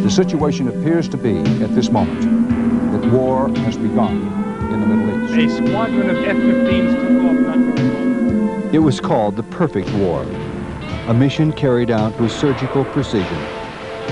The situation appears to be, at this moment, that war has begun in the Middle East. A squadron of F-15s took off not very long. It was called the Perfect War, a mission carried out with surgical precision.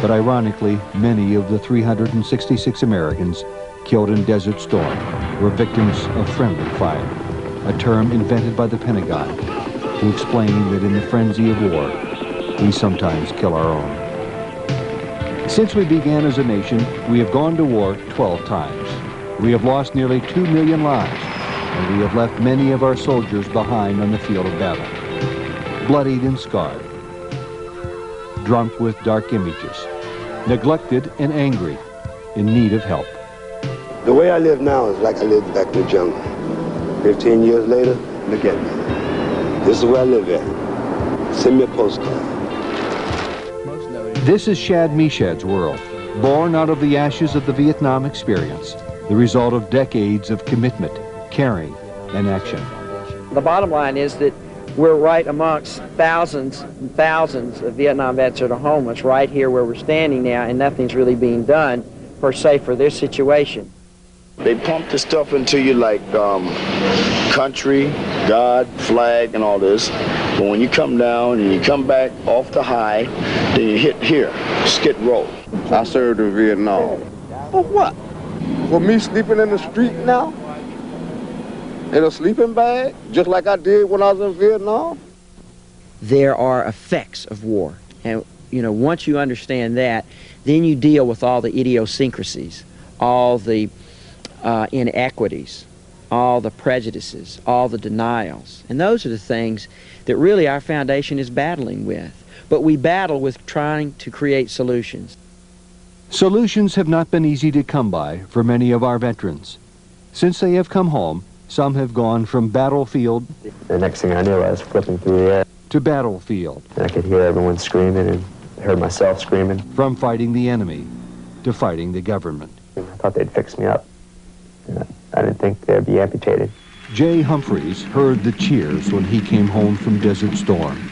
But ironically, many of the 366 Americans killed in Desert Storm were victims of friendly fire, a term invented by the Pentagon to explain that in the frenzy of war, we sometimes kill our own. Since we began as a nation, we have gone to war 12 times. We have lost nearly 2 million lives, and we have left many of our soldiers behind on the field of battle, bloodied and scarred, drunk with dark images, neglected and angry, in need of help. The way I live now is like I lived back in the jungle. 15 years later, look at me. This is where I live at. Send me a postcard. This is Shad Meshad's world, born out of the ashes of the Vietnam experience, the result of decades of commitment, caring, and action. The bottom line is that we're right amongst thousands and thousands of Vietnam vets that are homeless right here where we're standing now, and nothing's really being done, per se, for their situation. They pump the stuff into you like country, God, flag, and all this. But when you come down and you come back off the high, then you hit here, skid row. I served in Vietnam. For what? For me sleeping in the street now? In a sleeping bag, just like I did when I was in Vietnam? There are effects of war. And, you know, once you understand that, then you deal with all the idiosyncrasies, all the inequities, all the prejudices, all the denials. And those are the things that really our foundation is battling with. But we battle with trying to create solutions. Solutions have not been easy to come by for many of our veterans. Since they have come home, some have gone from battlefield The next thing I knew, I was flipping through the air. to battlefield, And I could hear everyone screaming and heard myself screaming. from fighting the enemy to fighting the government. I thought they'd fix me up. And I didn't think they'd be amputated. Jay Humphreys heard the cheers when he came home from Desert Storm,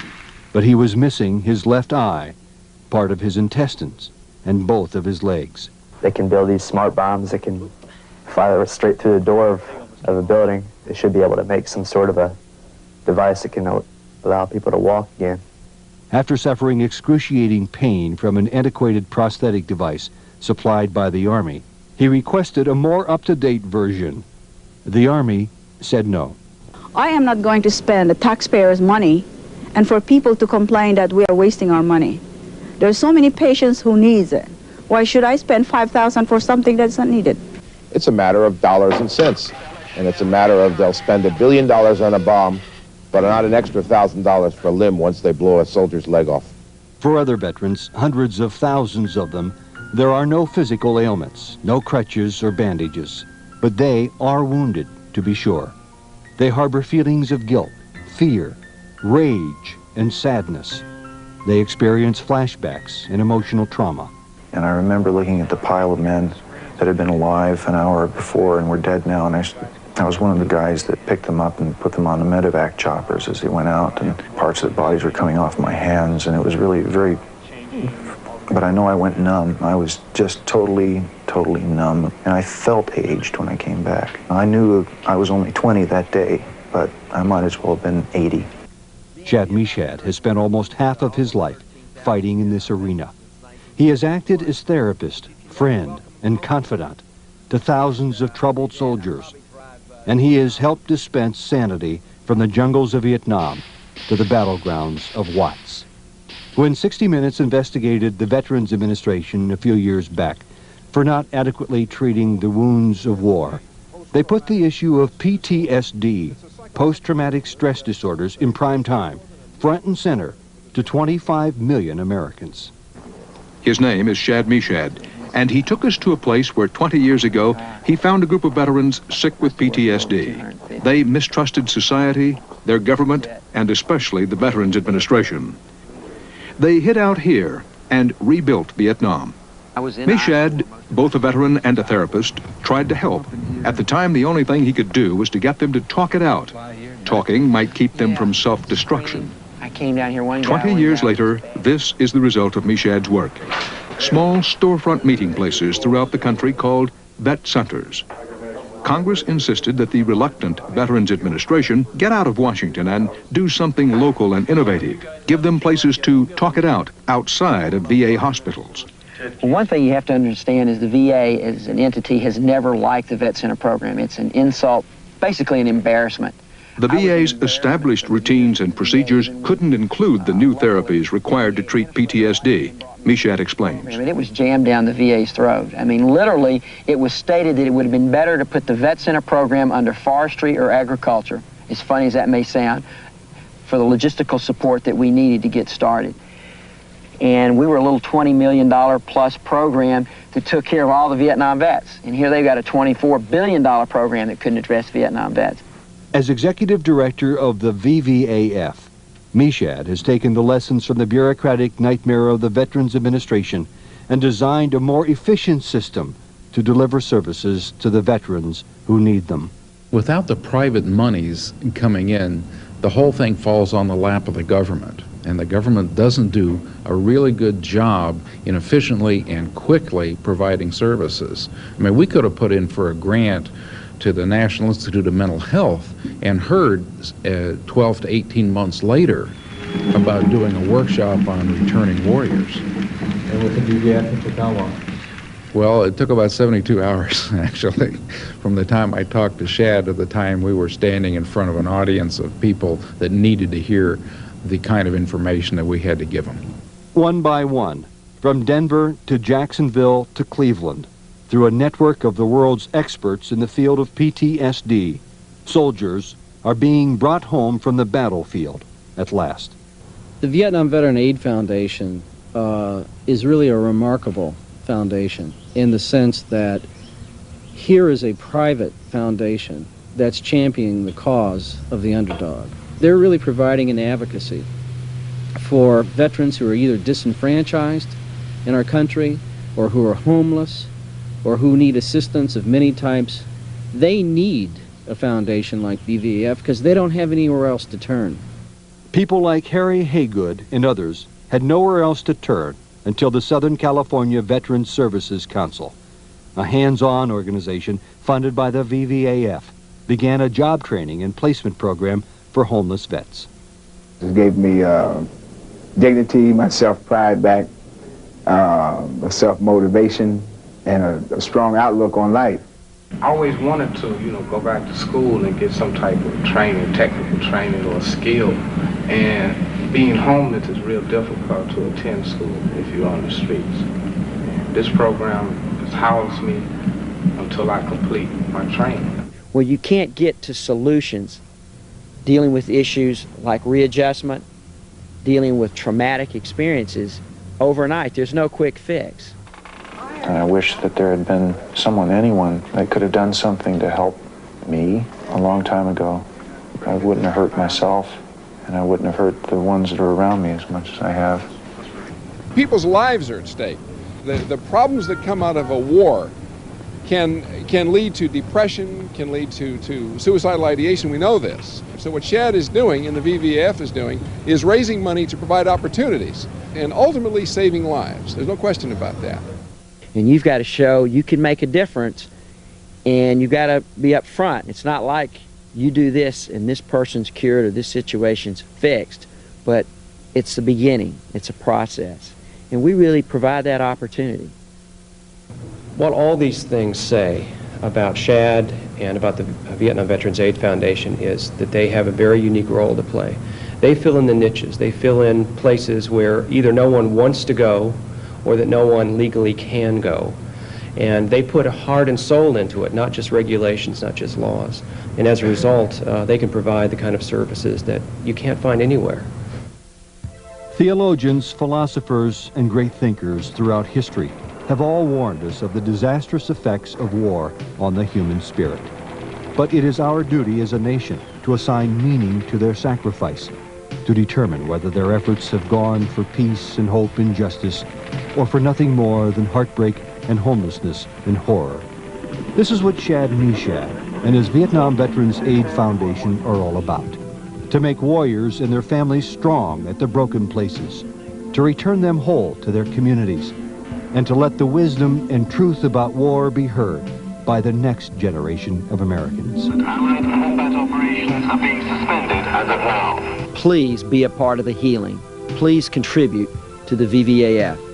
but he was missing his left eye, part of his intestines, and both of his legs. They can build these smart bombs that can fire straight through the door of a building. They should be able to make some sort of a device that can allow people to walk again. After suffering excruciating pain from an antiquated prosthetic device supplied by the Army, he requested a more up-to-date version. The Army said no. I am not going to spend the taxpayers' money and for people to complain that we are wasting our money. There are so many patients who need it. Why should I spend $5,000 for something that's not needed? It's a matter of dollars and cents. And it's a matter of they'll spend $1 billion on a bomb, but not an extra $1,000 for a limb once they blow a soldier's leg off. For other veterans, hundreds of thousands of them, there are no physical ailments, no crutches or bandages. But they are wounded, to be sure. They harbor feelings of guilt, fear, rage, and sadness. They experience flashbacks and emotional trauma. And I remember looking at the pile of men that had been alive an hour before and were dead now, and I was one of the guys that picked them up and put them on the medevac choppers as they went out, and parts of the bodies were coming off my hands, and it was really very, but I know I went numb. I was just totally numb, and I felt aged when I came back. I knew I was only 20 that day, but I might as well have been 80. Shad Meshad has spent almost half of his life fighting in this arena. He has acted as therapist, friend, and confidant to thousands of troubled soldiers, and he has helped dispense sanity from the jungles of Vietnam to the battlegrounds of Watts. When 60 Minutes investigated the Veterans Administration a few years back for not adequately treating the wounds of war, they put the issue of PTSD, post-traumatic stress disorders, in prime time, front and center, to 25 million Americans. His name is Shad Meshad, and he took us to a place where 20 years ago he found a group of veterans sick with PTSD. They mistrusted society, their government, and especially the Veterans Administration. They hid out here and rebuilt Vietnam. Meshad, both a veteran and a therapist, tried to help. At the time, the only thing he could do was to get them to talk it out. Talking might keep them from self-destruction. came down here one 20 years later, this is the result of Meshad's work. Small storefront meeting places throughout the country called vet centers. Congress insisted that the reluctant Veterans Administration get out of Washington and do something local and innovative. Give them places to talk it out outside of VA hospitals. Well, one thing you have to understand is the VA as an entity has never liked the Vet Center program. It's an insult, basically an embarrassment. The VA's established routines and procedures couldn't include the new therapies required to treat PTSD. Meshad explains. I mean, it was jammed down the VA's throat. I mean, literally, it was stated that it would have been better to put the Vet Center program under forestry or agriculture, as funny as that may sound, for the logistical support that we needed to get started. And we were a little $20 million plus program that took care of all the Vietnam vets. And here they've got a $24 billion program that couldn't address Vietnam vets. As executive director of the VVAF, Meshad has taken the lessons from the bureaucratic nightmare of the Veterans Administration and designed a more efficient system to deliver services to the veterans who need them. Without the private monies coming in, the whole thing falls on the lap of the government. And the government doesn't do a really good job in efficiently and quickly providing services. I mean, we could have put in for a grant to the National Institute of Mental Health and heard 12 to 18 months later about doing a workshop on returning warriors. And with the VVAF, it took how long? Well, it took about 72 hours, actually, from the time I talked to Shad to the time we were standing in front of an audience of people that needed to hear the kind of information that we had to give them. One by one, from Denver to Jacksonville to Cleveland, through a network of the world's experts in the field of PTSD, soldiers are being brought home from the battlefield at last. The Vietnam Veteran Aid Foundation is really a remarkable foundation in the sense that here is a private foundation that's championing the cause of the underdog. They're really providing an advocacy for veterans who are either disenfranchised in our country or who are homeless or who need assistance of many types. They need a foundation like VVAF because they don't have anywhere else to turn. People like Harry Haygood and others had nowhere else to turn until the Southern California Veterans Services Council, a hands-on organization funded by the VVAF, began a job training and placement program for homeless vets. It gave me dignity, my self-pride back, a self-motivation, and a strong outlook on life. I always wanted to, go back to school and get some type of training, technical training or skill. And being homeless is real difficult to attend school if you're on the streets. And this program has housed me until I complete my training. Well, you can't get to solutions dealing with issues like readjustment, dealing with traumatic experiences overnight. There's no quick fix. And I wish that there had been anyone that could have done something to help me a long time ago. I wouldn't have hurt myself, and I wouldn't have hurt the ones that are around me as much as I have. People's lives are at stake. The problems that come out of a war can lead to depression, can lead to suicidal ideation. We know this. So what Shad is doing and the VVAF is doing is raising money to provide opportunities and ultimately saving lives. There's no question about that. And you've got to show you can make a difference, and you've got to be up front. It's not like you do this and this person's cured or this situation's fixed, but it's the beginning. It's a process. And we really provide that opportunity. What all these things say about Shad and about the Vietnam Veterans Aid Foundation is that they have a very unique role to play. They fill in the niches. They fill in places where either no one wants to go or that no one legally can go. And they put a heart and soul into it, not just regulations, not just laws. And as a result, they can provide the kind of services that you can't find anywhere. Theologians, philosophers, and great thinkers throughout history have all warned us of the disastrous effects of war on the human spirit. But it is our duty as a nation to assign meaning to their sacrifice, to determine whether their efforts have gone for peace and hope and justice, or for nothing more than heartbreak and homelessness and horror. This is what Shad Meshad and his Vietnam Veterans Aid Foundation are all about. to make warriors and their families strong at the broken places, to return them whole to their communities, and to let the wisdom and truth about war be heard by the next generation of Americans. Allied combat operations are being suspended as of now. Please be a part of the healing. Please contribute to the VVAF.